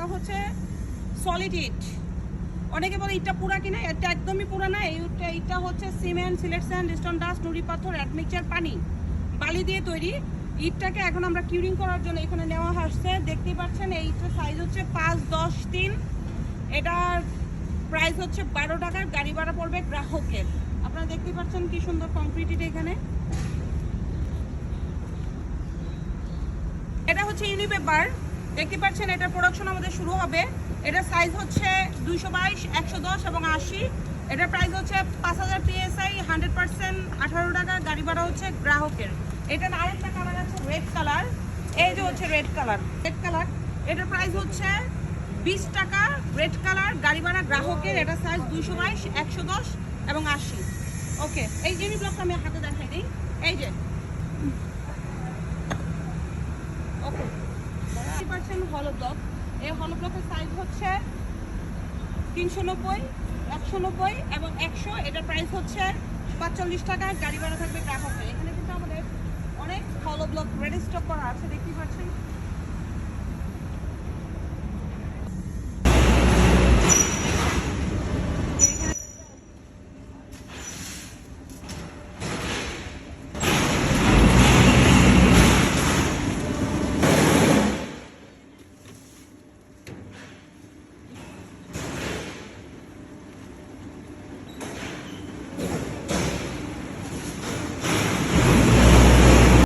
এটা হচ্ছে সলিড ইট। অনেকে বলে ইটটা পুরা কিনা, এটা একদমই পুরা না। এইটা হচ্ছে cement, Sylhet sand, stone dust, নুড়ি পাথর, অ্যাডমিক্সচার, পানি, বালি দিয়ে তৈরি। ইটটাকে এখন আমরা কিউরিং করার জন্য এখানে নেওয়া আসছে। দেখতেই পাচ্ছেন এইটার সাইজ হচ্ছে 5, 10, 3। এটার প্রাইস হচ্ছে 12 টাকা, গাড়ি ভাড়া পড়বে গ্রাহকের। আপনারা দেখতেই পাচ্ছেন কি সুন্দর কংক্রিট ইট এখানে। এটা হচ্ছে ইউনিপেপার, দেখতে পাচ্ছেন এটার প্রোডাকশন আমাদের শুরু হবে। এটার সাইজ হচ্ছে 222, 110 এবং 80। এটার প্রাইস হচ্ছে 5000 PSI, 100%, 18 টাকা, গাড়ি ভাড়া হচ্ছে গ্রাহকের। এটার আরেকটা কালার আছে রেড কালার, এই যে হচ্ছে রেড কালার। এটার প্রাইস হচ্ছে 20 টাকা, রেড কালার, গাড়ি ভাড়া গ্রাহকের। এটার সাইজ 222, 110 এবং 80। ওকে, এই জিনিস ব্লকটা আমি হাতে দেখাই দিই। এই যে ওকে, হলো ব্লক। এই হলো ব্লকের সাইজ হচ্ছে 390, 190 এবং 100। এটার প্রাইস হচ্ছে 45 টাকা, গাড়ি ভাড়া থাকবে গ্রাহকের। এখানে কিন্তু আমাদের অনেক হলো ব্লক রেডি স্টক করা আছে, দেখতে পাচ্ছেন।